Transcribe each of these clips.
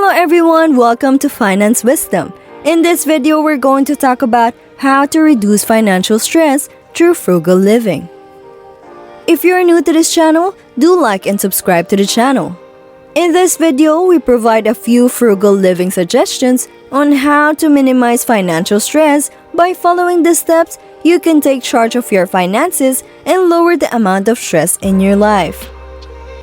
Hello everyone, welcome to Finance Wisdom. In this video, we're going to talk about how to reduce financial stress through frugal living. If you're new to this channel, do like and subscribe to the channel. In this video, we provide a few frugal living suggestions on how to minimize financial stress. By following the steps, you can take charge of your finances and lower the amount of stress in your life.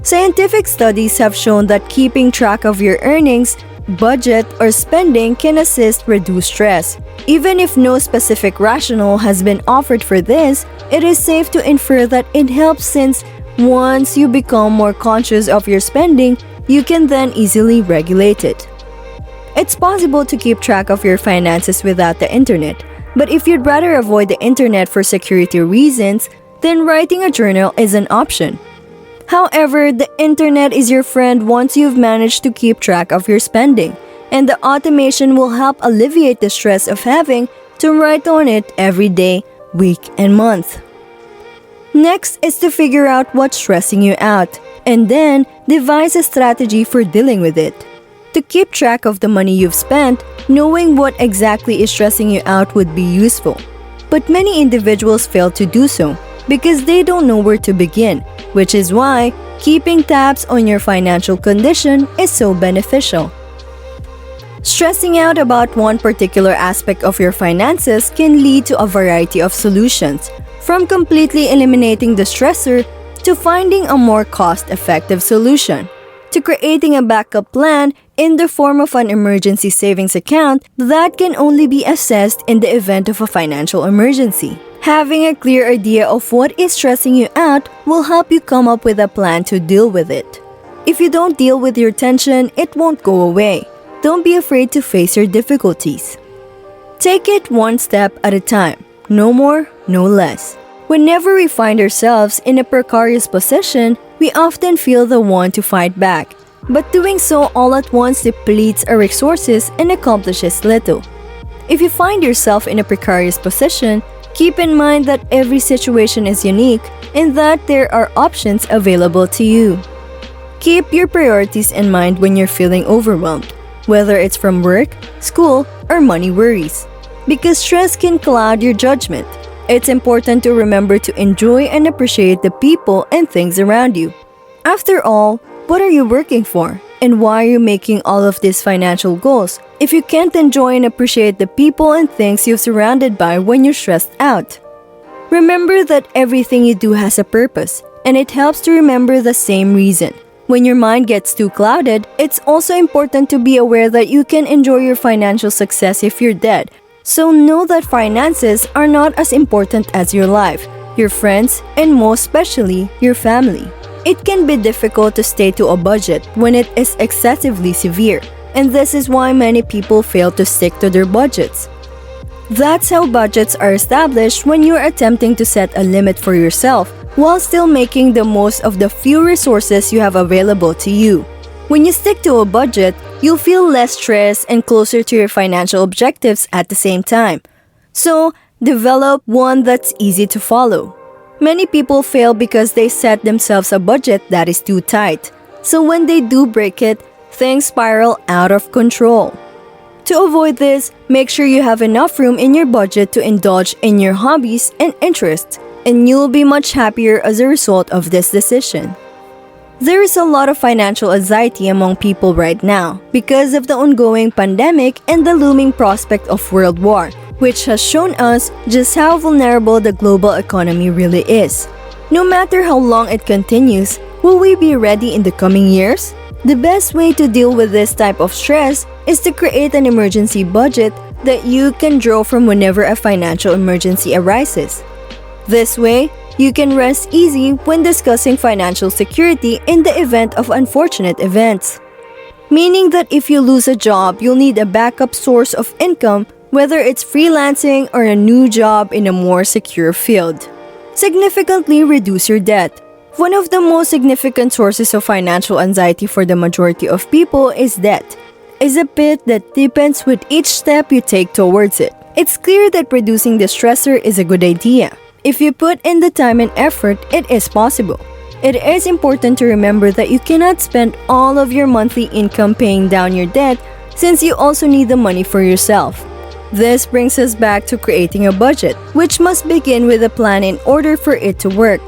Scientific studies have shown that keeping track of your earnings, budget, or spending can assist reduce stress. Even if no specific rationale has been offered for this, it is safe to infer that it helps since once you become more conscious of your spending, you can then easily regulate it. It's possible to keep track of your finances without the internet, but if you'd rather avoid the internet for security reasons, then writing a journal is an option. However, the internet is your friend once you've managed to keep track of your spending, and the automation will help alleviate the stress of having to write on it every day, week, and month. Next is to figure out what's stressing you out, and then devise a strategy for dealing with it. To keep track of the money you've spent, knowing what exactly is stressing you out would be useful. But many individuals fail to do so because they don't know where to begin, which is why keeping tabs on your financial condition is so beneficial. Stressing out about one particular aspect of your finances can lead to a variety of solutions, from completely eliminating the stressor to finding a more cost-effective solution, to creating a backup plan in the form of an emergency savings account that can only be accessed in the event of a financial emergency. Having a clear idea of what is stressing you out will help you come up with a plan to deal with it. If you don't deal with your tension, it won't go away. Don't be afraid to face your difficulties. Take it one step at a time, no more, no less. Whenever we find ourselves in a precarious position, we often feel the want to fight back, but doing so all at once depletes our resources and accomplishes little. If you find yourself in a precarious position, keep in mind that every situation is unique and that there are options available to you. Keep your priorities in mind when you're feeling overwhelmed, whether it's from work, school, or money worries, because stress can cloud your judgment. It's important to remember to enjoy and appreciate the people and things around you. After all, what are you working for? And why are you making all of these financial goals if you can't enjoy and appreciate the people and things you're surrounded by when you're stressed out? Remember that everything you do has a purpose, and it helps to remember the same reason. When your mind gets too clouded, it's also important to be aware that you can enjoy your financial success if you're dead. So know that finances are not as important as your life, your friends, and most especially your family. It can be difficult to stay to a budget when it is excessively severe, and this is why many people fail to stick to their budgets. That's how budgets are established when you're attempting to set a limit for yourself while still making the most of the few resources you have available to you. When you stick to a budget, you'll feel less stressed and closer to your financial objectives at the same time. So, develop one that's easy to follow. Many people fail because they set themselves a budget that is too tight. So when they do break it, things spiral out of control. To avoid this, make sure you have enough room in your budget to indulge in your hobbies and interests, and you'll be much happier as a result of this decision. There is a lot of financial anxiety among people right now because of the ongoing pandemic and the looming prospect of world war, which has shown us just how vulnerable the global economy really is. No matter how long it continues, will we be ready in the coming years? The best way to deal with this type of stress is to create an emergency budget that you can draw from whenever a financial emergency arises. This way, you can rest easy when discussing financial security in the event of unfortunate events. Meaning that if you lose a job, you'll need a backup source of income, whether it's freelancing or a new job in a more secure field. Significantly reduce your debt. One of the most significant sources of financial anxiety for the majority of people is debt. It's a pit that deepens with each step you take towards it. It's clear that reducing the stressor is a good idea. If you put in the time and effort, it is possible. It is important to remember that you cannot spend all of your monthly income paying down your debt, since you also need the money for yourself. This brings us back to creating a budget, which must begin with a plan in order for it to work.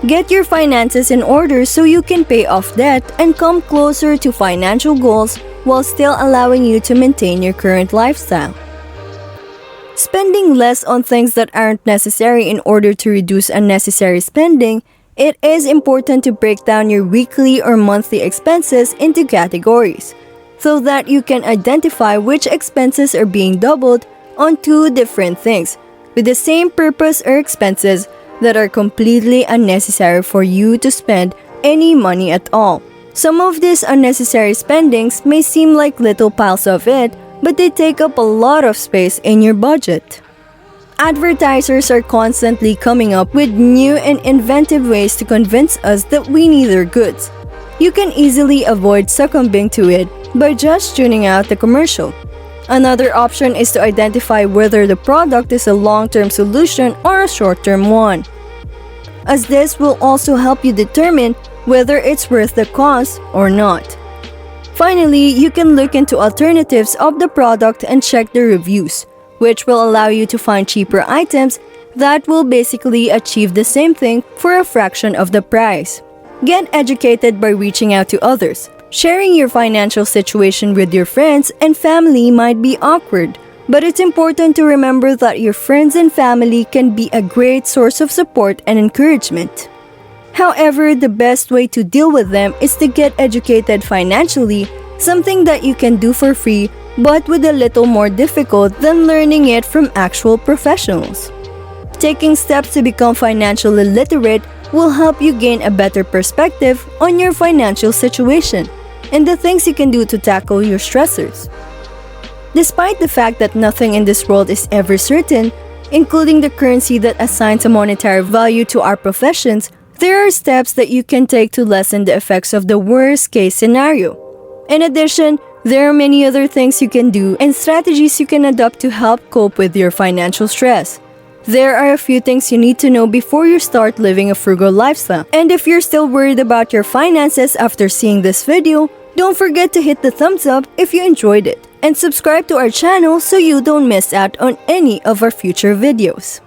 Get your finances in order so you can pay off debt and come closer to financial goals while still allowing you to maintain your current lifestyle. Spending less on things that aren't necessary in order to reduce unnecessary spending, it is important to break down your weekly or monthly expenses into categories, so that you can identify which expenses are being doubled on two different things with the same purpose, or expenses that are completely unnecessary for you to spend any money at all. Some of these unnecessary spendings may seem like little piles of it, but they take up a lot of space in your budget. Advertisers are constantly coming up with new and inventive ways to convince us that we need their goods. You can easily avoid succumbing to it by just tuning out the commercial. Another option is to identify whether the product is a long-term solution or a short-term one, as this will also help you determine whether it's worth the cost or not. Finally, you can look into alternatives of the product and check the reviews, which will allow you to find cheaper items that will basically achieve the same thing for a fraction of the price. Get educated by reaching out to others. Sharing your financial situation with your friends and family might be awkward, but it's important to remember that your friends and family can be a great source of support and encouragement. However, the best way to deal with them is to get educated financially, something that you can do for free but with a little more difficult than learning it from actual professionals. Taking steps to become financially literate will help you gain a better perspective on your financial situation and the things you can do to tackle your stressors. Despite the fact that nothing in this world is ever certain, including the currency that assigns a monetary value to our professions, there are steps that you can take to lessen the effects of the worst-case scenario. In addition, there are many other things you can do and strategies you can adopt to help cope with your financial stress. There are a few things you need to know before you start living a frugal lifestyle. And if you're still worried about your finances after seeing this video, don't forget to hit the thumbs up if you enjoyed it, and subscribe to our channel so you don't miss out on any of our future videos.